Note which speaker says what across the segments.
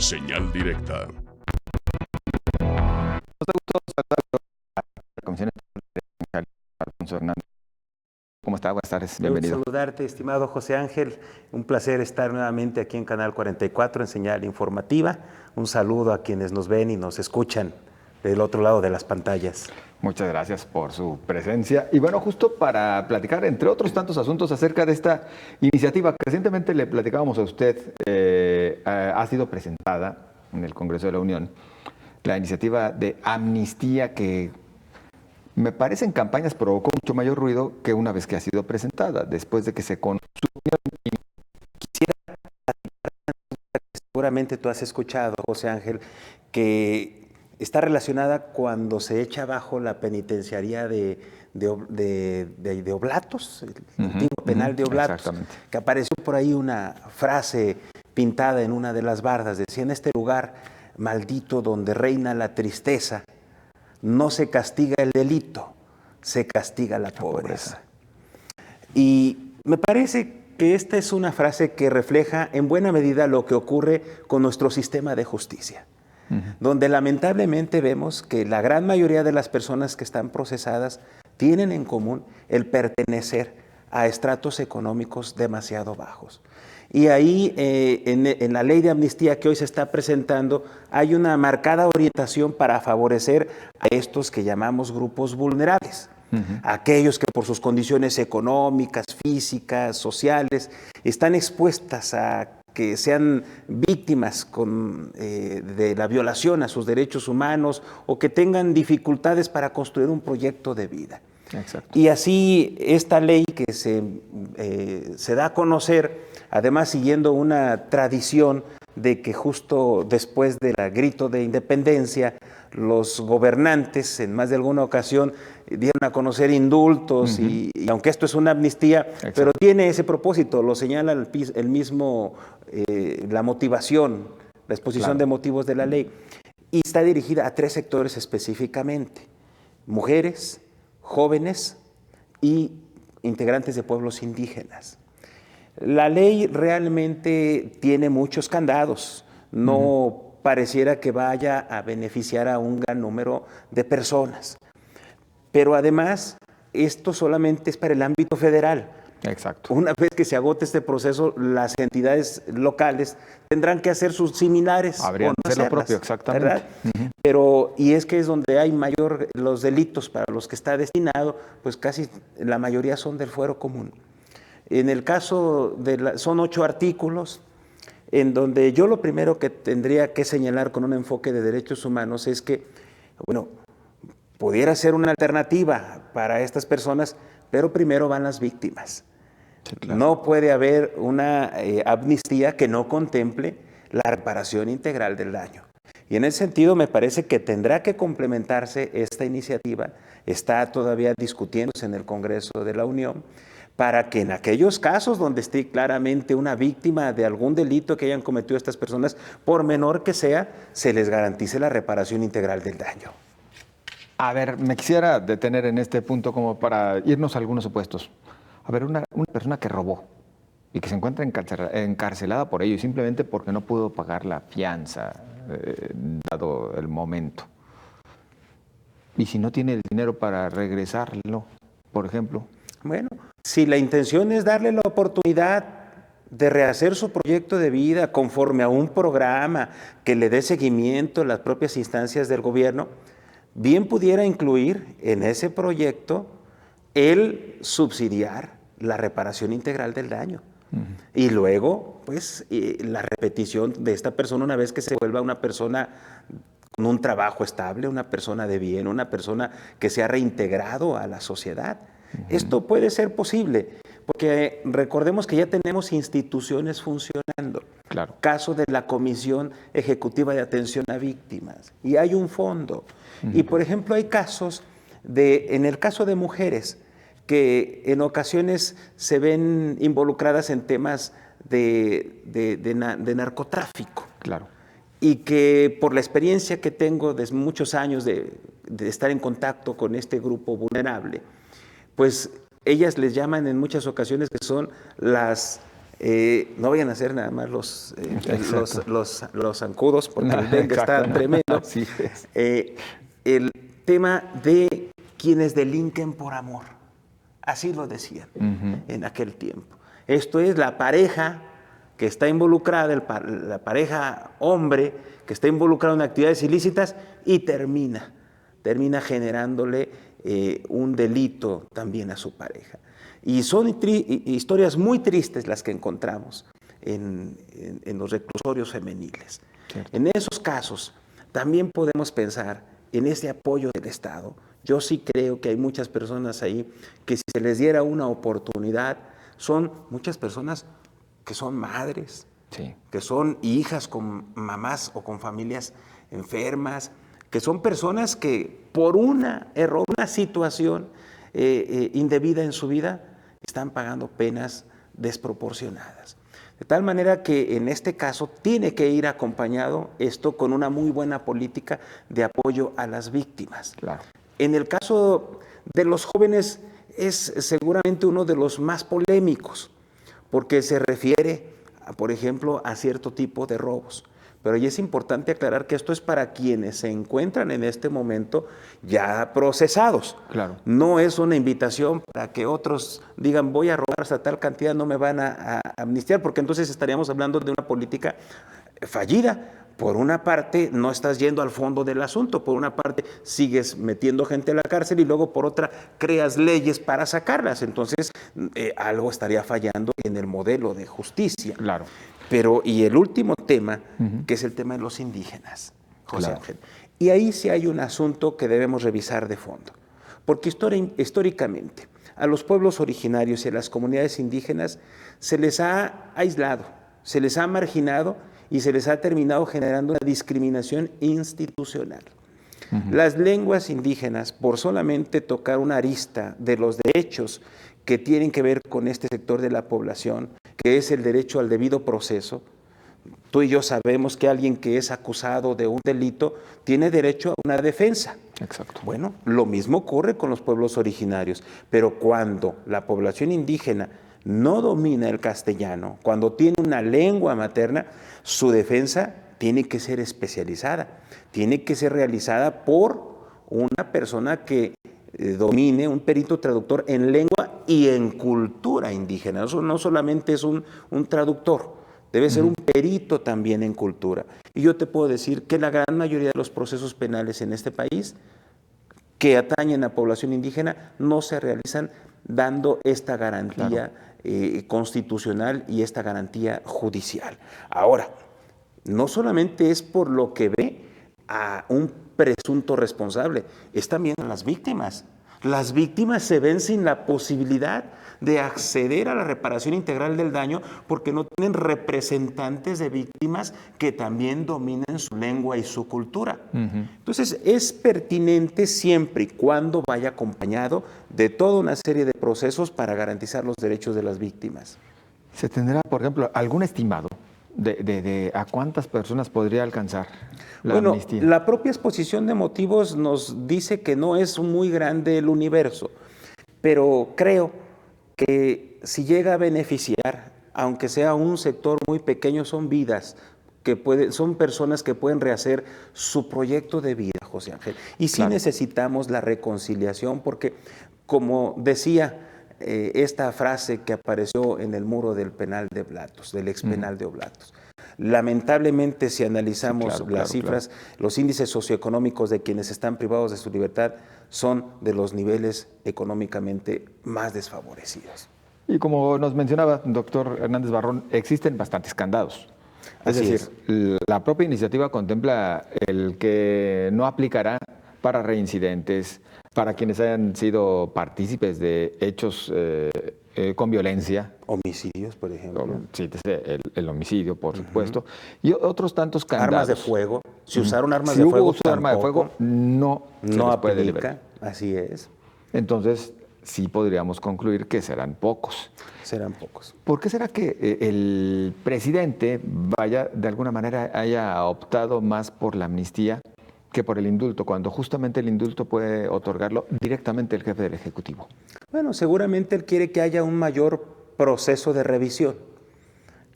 Speaker 1: Señal directa.
Speaker 2: Alfonso Hernández. ¿Cómo está? Buenas tardes, bienvenido.
Speaker 3: Saludarte, estimado José Ángel. Un placer estar nuevamente aquí en Canal 44 en Señal Informativa. Un saludo a quienes nos ven y nos escuchan del otro lado de las pantallas.
Speaker 2: Muchas gracias por su presencia. Y bueno, justo para platicar, entre otros tantos asuntos, acerca de esta iniciativa que recientemente le platicábamos a usted, ha sido presentada en el Congreso de la Unión, la iniciativa de amnistía que me parece en campañas provocó mucho mayor ruido que una vez que ha sido presentada, después de que se conoció.
Speaker 3: Seguramente tú has escuchado, José Ángel, que está relacionada cuando se echa abajo la penitenciaría de Oblatos, el antiguo penal de Oblatos, que apareció por ahí una frase pintada en una de las bardas, decía: en este lugar maldito donde reina la tristeza, no se castiga el delito, se castiga la pobreza. Y me parece que esta es una frase que refleja en buena medida lo que ocurre con nuestro sistema de justicia, donde lamentablemente vemos que la gran mayoría de las personas que están procesadas tienen en común el pertenecer a estratos económicos demasiado bajos. Y ahí, en la ley de amnistía que hoy se está presentando, hay una marcada orientación para favorecer a estos que llamamos grupos vulnerables. Aquellos que por sus condiciones económicas, físicas, sociales, están expuestas a que sean víctimas de la violación a sus derechos humanos o que tengan dificultades para construir un proyecto de vida. Exacto. Y así esta ley que se da a conocer, además siguiendo una tradición de que justo después del grito de independencia, los gobernantes en más de alguna ocasión dieron a conocer indultos y aunque esto es una amnistía, exacto, pero tiene ese propósito, lo señala el mismo, la motivación, la exposición, claro, de motivos de la ley, y está dirigida a 3 sectores específicamente: mujeres, jóvenes y integrantes de pueblos indígenas. La ley realmente tiene muchos candados, no pareciera que vaya a beneficiar a un gran número de personas, pero además esto solamente es para el ámbito federal. Exacto. Una vez que se agote este proceso, las entidades locales tendrán que hacer sus similares.
Speaker 2: Habrían que hacer lo propio, exactamente.
Speaker 3: Pero, y es que es donde hay mayor, los delitos para los que está destinado, pues casi la mayoría son del fuero común. En el caso son 8 artículos, en donde yo lo primero que tendría que señalar con un enfoque de derechos humanos es que, bueno, pudiera ser una alternativa para estas personas, pero primero van las víctimas. Sí, claro. No puede haber una amnistía que no contemple la reparación integral del daño. Y en ese sentido me parece que tendrá que complementarse esta iniciativa, está todavía discutiéndose en el Congreso de la Unión, para que en aquellos casos donde esté claramente una víctima de algún delito que hayan cometido estas personas, por menor que sea, se les garantice la reparación integral del daño.
Speaker 2: A ver, me quisiera detener en este punto como para irnos a algunos supuestos. A ver, una persona que robó y que se encuentra encarcelada por ello y simplemente porque no pudo pagar la fianza, dado el momento. Y si no tiene el dinero para regresarlo, por ejemplo.
Speaker 3: Bueno, si la intención es darle la oportunidad de rehacer su proyecto de vida conforme a un programa que le dé seguimiento a las propias instancias del gobierno, bien pudiera incluir en ese proyecto el subsidiar la reparación integral del daño. Y luego, pues, la repetición de esta persona una vez que se vuelva una persona con un trabajo estable, una persona de bien, una persona que se ha reintegrado a la sociedad. Esto puede ser posible, porque recordemos que ya tenemos instituciones funcionando. Claro. Caso de la Comisión Ejecutiva de Atención a Víctimas, y hay un fondo. Y, por ejemplo, hay casos en el caso de mujeres, que en ocasiones se ven involucradas en temas de narcotráfico. Claro. Y que por la experiencia que tengo desde muchos años de estar en contacto con este grupo vulnerable, pues ellas les llaman en muchas ocasiones que son las No vayan a ser nada más los zancudos, porque el dengue está tremendo.
Speaker 2: Sí
Speaker 3: el tema de quienes delinquen por amor. Así lo decían en aquel tiempo. Esto es la pareja que está involucrada, la pareja hombre que está involucrada en actividades ilícitas y termina generándole un delito también a su pareja. Y son historias muy tristes las que encontramos en los reclusorios femeniles. Cierto. En esos casos también podemos pensar en ese apoyo del Estado. Yo sí creo que hay muchas personas ahí que si se les diera una oportunidad, son muchas personas que son madres, sí, que son hijas con mamás o con familias enfermas, que son personas que por una situación indebida en su vida están pagando penas desproporcionadas. De tal manera que en este caso tiene que ir acompañado esto con una muy buena política de apoyo a las víctimas.
Speaker 2: Claro.
Speaker 3: En el caso de los jóvenes es seguramente uno de los más polémicos, porque se refiere, por ejemplo, a cierto tipo de robos. Pero ahí es importante aclarar que esto es para quienes se encuentran en este momento ya procesados.
Speaker 2: Claro.
Speaker 3: No es una invitación para que otros digan voy a robar hasta tal cantidad, no me van a amnistiar, porque entonces estaríamos hablando de una política fallida. Por una parte, no estás yendo al fondo del asunto, por una parte sigues metiendo gente a la cárcel y luego por otra creas leyes para sacarlas. Entonces, algo estaría fallando en el modelo de justicia.
Speaker 2: Claro.
Speaker 3: Pero, y el último tema, que es el tema de los indígenas, José Ángel. Y ahí sí hay un asunto que debemos revisar de fondo. Porque históricamente a los pueblos originarios y a las comunidades indígenas se les ha aislado, se les ha marginado y se les ha terminado generando una discriminación institucional. Las lenguas indígenas, por solamente tocar una arista de los derechos que tienen que ver con este sector de la población, que es el derecho al debido proceso, tú y yo sabemos que alguien que es acusado de un delito tiene derecho a una defensa.
Speaker 2: Exacto.
Speaker 3: Bueno, lo mismo ocurre con los pueblos originarios, pero cuando la población indígena no domina el castellano, cuando tiene una lengua materna, su defensa tiene que ser especializada, tiene que ser realizada por una persona que domine, un perito traductor en lengua y en cultura indígena. Eso no solamente es un traductor, debe ser un perito también en cultura. Y yo te puedo decir que la gran mayoría de los procesos penales en este país que atañen a población indígena no se realizan dando esta garantía constitucional y esta garantía judicial. Ahora, no solamente es por lo que ve a un presunto responsable, es también a las víctimas. Las víctimas se ven sin la posibilidad de acceder a la reparación integral del daño porque no tienen representantes de víctimas que también dominen su lengua y su cultura. Entonces, es pertinente siempre y cuando vaya acompañado de toda una serie de procesos para garantizar los derechos de las víctimas.
Speaker 2: ¿Se tendrá, por ejemplo, algún estimado de a cuántas personas podría alcanzar la amnistía?
Speaker 3: La propia exposición de motivos nos dice que no es muy grande el universo, pero creo que si llega a beneficiar, aunque sea un sector muy pequeño, son vidas, son personas que pueden rehacer su proyecto de vida, José Ángel. Y sí necesitamos la reconciliación porque, como decía esta frase que apareció en el muro del penal de Oblatos, del ex penal de Oblatos, lamentablemente si analizamos las cifras, los índices socioeconómicos de quienes están privados de su libertad son de los niveles económicamente más desfavorecidos.
Speaker 2: Y como nos mencionaba doctor Hernández Barrón, existen bastantes candados. Es decir, la propia iniciativa contempla el que no aplicará para reincidentes, para quienes hayan sido partícipes de hechos con violencia.
Speaker 3: Homicidios, por ejemplo.
Speaker 2: Sí, el homicidio, por supuesto. Y otros tantos candados.
Speaker 3: Armas de fuego. Si usaron armas de fuego,
Speaker 2: si hubo arma de fuego, no
Speaker 3: puede liberar. Así es.
Speaker 2: Entonces, sí podríamos concluir que serán pocos.
Speaker 3: Serán pocos.
Speaker 2: ¿Por qué será que el presidente de alguna manera haya optado más por la amnistía que por el indulto, cuando justamente el indulto puede otorgarlo directamente el jefe del Ejecutivo?
Speaker 3: Bueno, seguramente él quiere que haya un mayor proceso de revisión.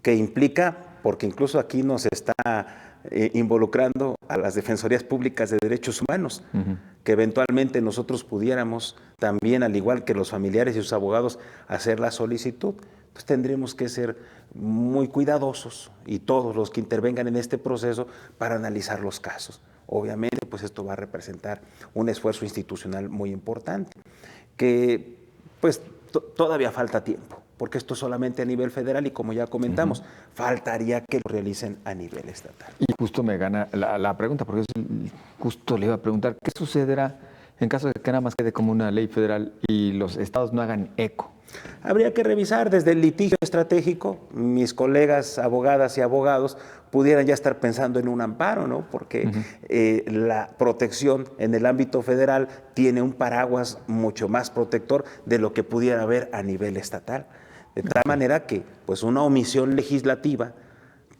Speaker 3: que implica, porque incluso aquí nos está involucrando a las Defensorías Públicas de Derechos Humanos, que eventualmente nosotros pudiéramos también, al igual que los familiares y sus abogados, hacer la solicitud. Pues tendremos que ser muy cuidadosos y todos los que intervengan en este proceso para analizar los casos. Obviamente, pues esto va a representar un esfuerzo institucional muy importante, que pues todavía falta tiempo, porque esto solamente a nivel federal y como ya comentamos, faltaría que lo realicen a nivel estatal.
Speaker 2: Y justo me gana la pregunta, porque justo le iba a preguntar, ¿qué sucederá en caso de que nada más quede como una ley federal y los estados no hagan eco?
Speaker 3: Habría que revisar desde el litigio estratégico. Mis colegas abogadas y abogados pudieran ya estar pensando en un amparo, ¿no? Porque la protección en el ámbito federal tiene un paraguas mucho más protector de lo que pudiera haber a nivel estatal. De tal manera que pues, una omisión legislativa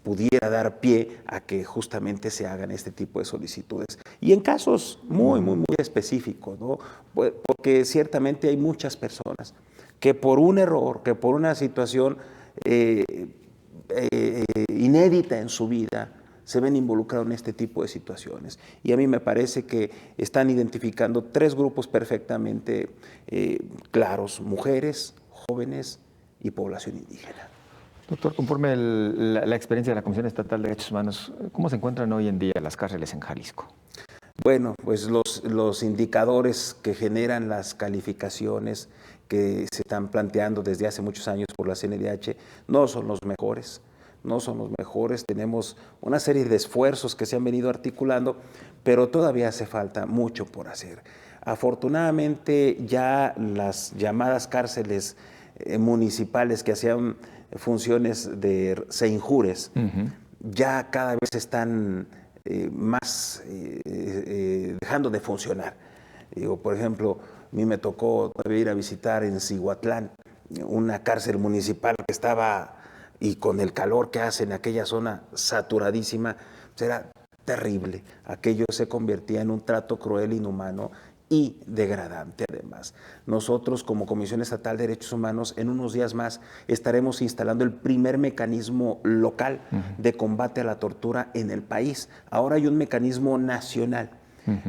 Speaker 3: pudiera dar pie a que justamente se hagan este tipo de solicitudes. Y en casos muy específicos, ¿no? Porque ciertamente hay muchas personas que por un error, que por una situación inédita en su vida, se ven involucrados en este tipo de situaciones. Y a mí me parece que están identificando 3 grupos perfectamente claros: mujeres, jóvenes y población indígena.
Speaker 2: Doctor, conforme la experiencia de la Comisión Estatal de Derechos Humanos, ¿cómo se encuentran hoy en día las cárceles en Jalisco?
Speaker 3: Bueno, pues los indicadores que generan las calificaciones que se están planteando desde hace muchos años por la CNDH no son los mejores. No son los mejores, tenemos una serie de esfuerzos que se han venido articulando, pero todavía hace falta mucho por hacer. Afortunadamente ya las llamadas cárceles municipales que hacían funciones de seinjures, ya cada vez están más dejando de funcionar. Digo, por ejemplo, a mí me tocó ir a visitar en Cihuatlán una cárcel municipal que estaba, y con el calor que hace en aquella zona saturadísima, pues era terrible. Aquello se convertía en un trato cruel, inhumano y degradante además. Nosotros como Comisión Estatal de Derechos Humanos en unos días más estaremos instalando el primer mecanismo local de combate a la tortura en el país. Ahora hay un mecanismo nacional,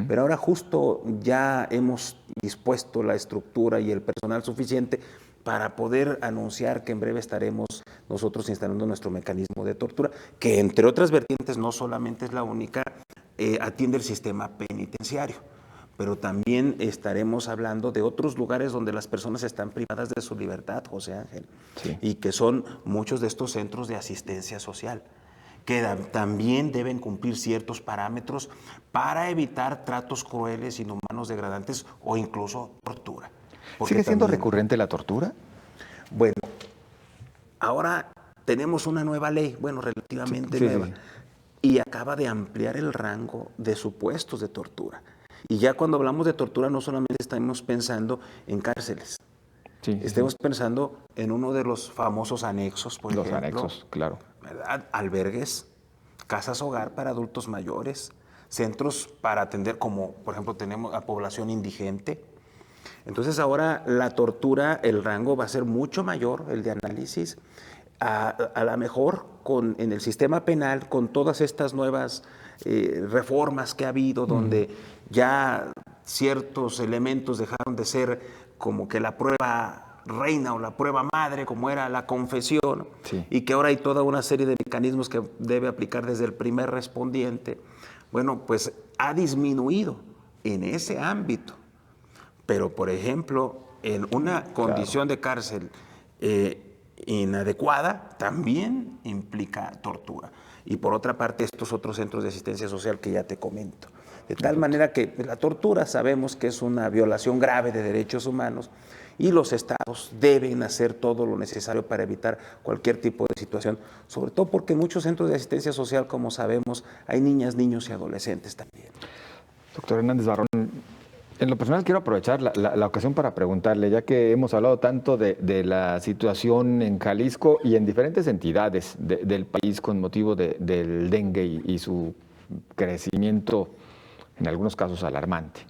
Speaker 3: pero ahora justo ya hemos dispuesto la estructura y el personal suficiente para poder anunciar que en breve estaremos nosotros instalando nuestro mecanismo de tortura, que entre otras vertientes no solamente es la única, atiende el sistema penitenciario, pero también estaremos hablando de otros lugares donde las personas están privadas de su libertad, José Ángel, y que son muchos de estos centros de asistencia social, que también deben cumplir ciertos parámetros para evitar tratos crueles, inhumanos, degradantes o incluso tortura.
Speaker 2: ¿Sigue siendo recurrente la tortura?
Speaker 3: Bueno, ahora tenemos una nueva ley, bueno, relativamente nueva, y acaba de ampliar el rango de supuestos de tortura. Y ya cuando hablamos de tortura no solamente estamos pensando en cárceles, estamos pensando en uno de los famosos anexos, por ejemplo.
Speaker 2: Los anexos, claro.
Speaker 3: ¿Verdad? Albergues, casas hogar para adultos mayores, centros para atender, como por ejemplo tenemos a población indigente. Entonces ahora la tortura, el rango va a ser mucho mayor, el de análisis. A lo mejor en el sistema penal, con todas estas nuevas reformas que ha habido, donde ya ciertos elementos dejaron de ser como que la prueba reina o la prueba madre, como era la confesión, y que ahora hay toda una serie de mecanismos que debe aplicar desde el primer respondiente. Bueno, pues ha disminuido en ese ámbito. Pero, por ejemplo, en una condición de cárcel inadecuada, también implica tortura. Y por otra parte, estos otros centros de asistencia social que ya te comento. De tal manera que la tortura sabemos que es una violación grave de derechos humanos y los estados deben hacer todo lo necesario para evitar cualquier tipo de situación, sobre todo porque en muchos centros de asistencia social, como sabemos, hay niñas, niños y adolescentes también.
Speaker 2: Doctor Hernández Barrón, en lo personal quiero aprovechar la ocasión para preguntarle, ya que hemos hablado tanto de la situación en Jalisco y en diferentes entidades del país con motivo del dengue y su crecimiento, en algunos casos alarmante.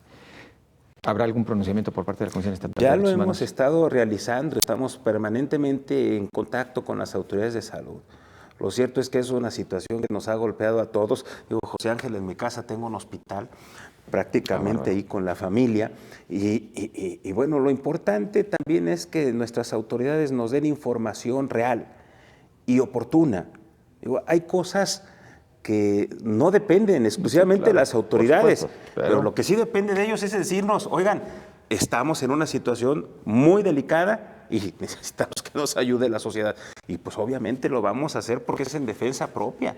Speaker 2: ¿Habrá algún pronunciamiento por parte de la Comisión Estatal de
Speaker 3: Ya
Speaker 2: Derechos
Speaker 3: lo
Speaker 2: Humanos?
Speaker 3: hemos estado realizando, estamos permanentemente en contacto con las autoridades de salud. Lo cierto es que es una situación que nos ha golpeado a todos. Digo, José Ángel, en mi casa tengo un hospital, prácticamente ahí con la familia. Y bueno, lo importante también es que nuestras autoridades nos den información real y oportuna. Digo, hay cosas que no dependen exclusivamente de las autoridades, pero lo que sí depende de ellos es decirnos, oigan, estamos en una situación muy delicada y necesitamos que nos ayude la sociedad. Y pues obviamente lo vamos a hacer porque es en defensa propia.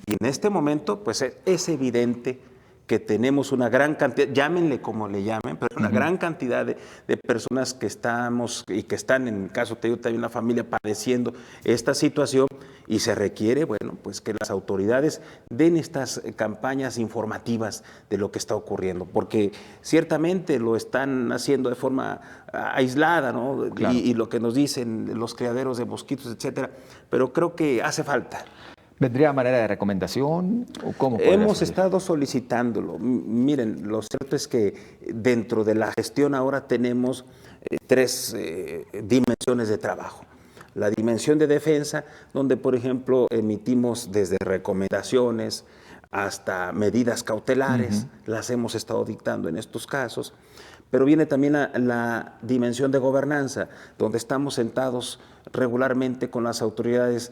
Speaker 3: Y en este momento pues es evidente que tenemos una gran cantidad, llámenle como le llamen, pero una gran cantidad de personas que estamos y que están, en caso te digo, también una familia padeciendo esta situación, y se requiere, bueno, pues que las autoridades den estas campañas informativas de lo que está ocurriendo, porque ciertamente lo están haciendo de forma aislada, ¿no? Claro. Y lo que nos dicen los criaderos de mosquitos, etcétera, pero creo que hace falta.
Speaker 2: ¿Vendría a manera de recomendación o cómo?
Speaker 3: Hemos estado solicitándolo. Miren, lo cierto es que dentro de la gestión ahora tenemos tres dimensiones de trabajo. La dimensión de defensa, donde por ejemplo emitimos desde recomendaciones hasta medidas cautelares, las hemos estado dictando en estos casos. Pero viene también la dimensión de gobernanza, donde estamos sentados regularmente con las autoridades,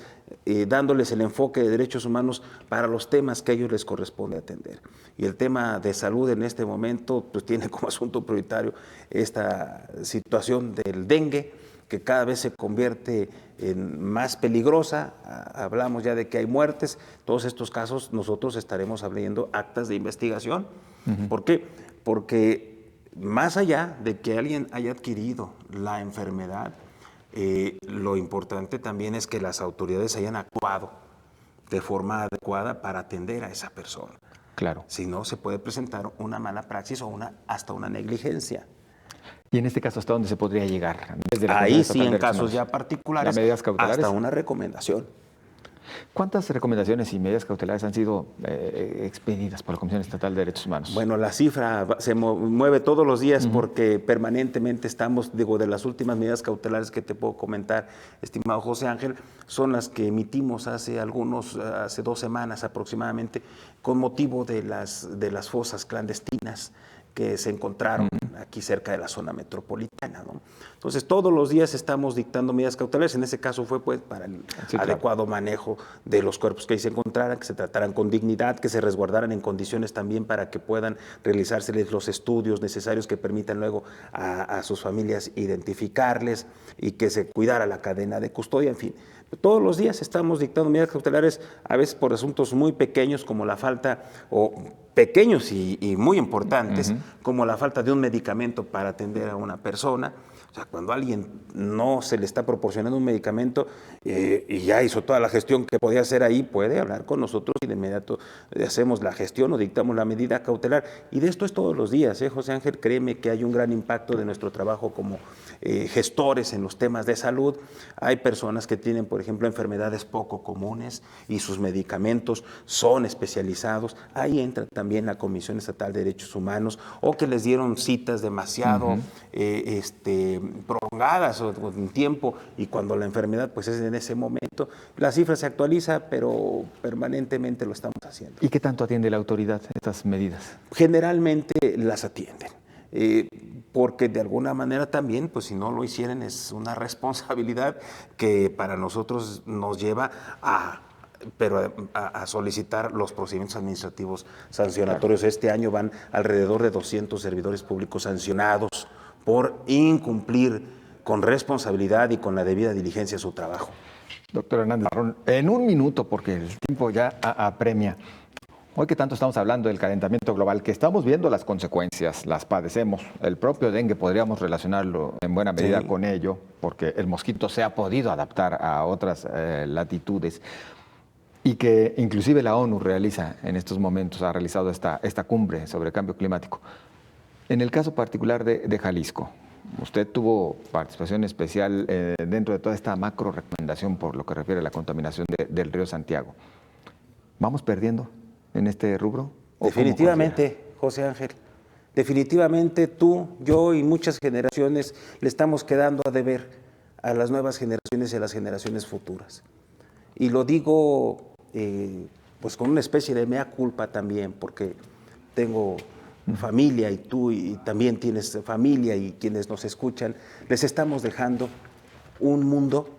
Speaker 3: dándoles el enfoque de derechos humanos para los temas que a ellos les corresponde atender. Y el tema de salud en este momento pues, tiene como asunto prioritario esta situación del dengue, que cada vez se convierte en más peligrosa. Hablamos ya de que hay muertes. Todos estos casos nosotros estaremos abriendo actas de investigación. ¿Por qué? Porque más allá de que alguien haya adquirido la enfermedad, lo importante también es que las autoridades hayan actuado de forma adecuada para atender a esa persona.
Speaker 2: Claro.
Speaker 3: Si no, se puede presentar una mala praxis o hasta una negligencia.
Speaker 2: ¿Y en este caso hasta dónde se podría llegar?
Speaker 3: Desde la ahí sí, en casos ya particulares, medidas cautelares, hasta una recomendación.
Speaker 2: ¿Cuántas recomendaciones y medidas cautelares han sido expedidas por la Comisión Estatal de Derechos Humanos?
Speaker 3: Bueno, la cifra se mueve todos los días porque permanentemente estamos, digo, de las últimas medidas cautelares que te puedo comentar, estimado José Ángel, son las que emitimos hace 2 semanas aproximadamente, con motivo de las fosas clandestinas que se encontraron aquí cerca de la zona metropolitana, ¿no? Entonces, todos los días estamos dictando medidas cautelares. En ese caso fue pues para el adecuado manejo de los cuerpos que ahí se encontraran, que se trataran con dignidad, que se resguardaran en condiciones también para que puedan realizárseles los estudios necesarios que permitan luego a sus familias identificarles y que se cuidara la cadena de custodia, en fin. Todos los días estamos dictando medidas cautelares, a veces por asuntos muy pequeños como la falta, o pequeños y muy importantes, como la falta de un medicamento para atender a una persona. O sea, cuando a alguien no se le está proporcionando un medicamento y ya hizo toda la gestión que podía hacer ahí, puede hablar con nosotros y de inmediato hacemos la gestión o dictamos la medida cautelar. Y de esto es todos los días, José Ángel, créeme que hay un gran impacto de nuestro trabajo como gestores en los temas de salud. Hay personas que tienen, por ejemplo, enfermedades poco comunes y sus medicamentos son especializados. Ahí entra también la Comisión Estatal de Derechos Humanos, o que les dieron citas demasiado prolongadas o en tiempo, y cuando la enfermedad pues es en ese momento. La cifra se actualiza, pero permanentemente lo estamos haciendo.
Speaker 2: ¿Y qué tanto atiende la autoridad estas medidas?
Speaker 3: Generalmente las atienden. Porque de alguna manera también, pues si no lo hicieran, es una responsabilidad que para nosotros nos lleva a solicitar los procedimientos administrativos sancionatorios. Claro. Este año van alrededor de 200 servidores públicos sancionados por incumplir con responsabilidad y con la debida diligencia su trabajo.
Speaker 2: Doctor Hernández Barrón, en un minuto, porque el tiempo ya apremia. Hoy que tanto estamos hablando del calentamiento global, que estamos viendo las consecuencias, las padecemos. El propio dengue podríamos relacionarlo en buena medida con ello, porque el mosquito se ha podido adaptar a otras latitudes, y que inclusive la ONU realiza en estos momentos, ha realizado esta cumbre sobre cambio climático. En el caso particular de Jalisco, usted tuvo participación especial dentro de toda esta macro recomendación por lo que refiere a la contaminación del río Santiago. ¿Vamos perdiendo en este rubro?
Speaker 3: Definitivamente, José Ángel. Definitivamente tú, yo y muchas generaciones le estamos quedando a deber a las nuevas generaciones y a las generaciones futuras. Y lo digo pues con una especie de mea culpa también, porque tengo familia y tú y también tienes familia y quienes nos escuchan, les estamos dejando un mundo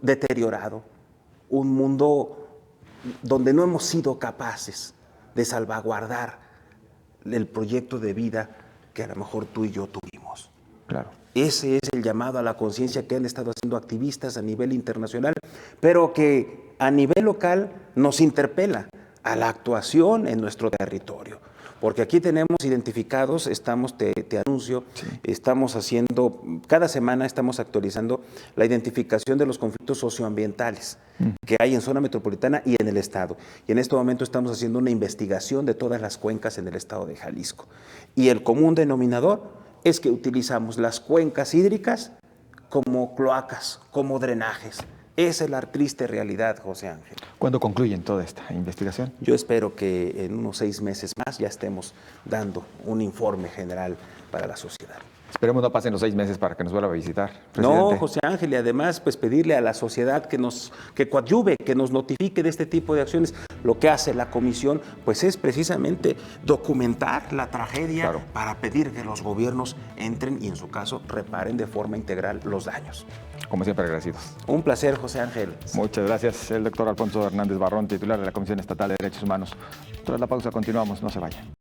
Speaker 3: deteriorado, un mundo donde no hemos sido capaces de salvaguardar el proyecto de vida que a lo mejor tú y yo tuvimos.
Speaker 2: Claro.
Speaker 3: Ese es el llamado a la conciencia que han estado haciendo activistas a nivel internacional, pero que a nivel local nos interpela a la actuación en nuestro territorio. Porque aquí tenemos identificados, te anuncio, sí. Estamos haciendo, cada semana estamos actualizando la identificación de los conflictos socioambientales que hay en zona metropolitana y en el estado. Y en este momento estamos haciendo una investigación de todas las cuencas en el estado de Jalisco. Y el común denominador es que utilizamos las cuencas hídricas como cloacas, como drenajes. Esa es la triste realidad, José Ángel.
Speaker 2: ¿Cuándo concluyen toda esta investigación?
Speaker 3: Yo espero que en unos 6 meses más ya estemos dando un informe general para la sociedad.
Speaker 2: Esperemos no pasen los 6 meses para que nos vuelva a visitar, presidente.
Speaker 3: No, José Ángel, y además pues pedirle a la sociedad que coadyuve, que nos notifique de este tipo de acciones. Lo que hace la comisión pues es precisamente documentar la tragedia, claro, para pedir que los gobiernos entren y en su caso reparen de forma integral los daños.
Speaker 2: Como siempre, agradecidos.
Speaker 3: Un placer, José Ángel.
Speaker 2: Muchas gracias. El doctor Alfonso Hernández Barrón, titular de la Comisión Estatal de Derechos Humanos. Tras la pausa continuamos, no se vayan.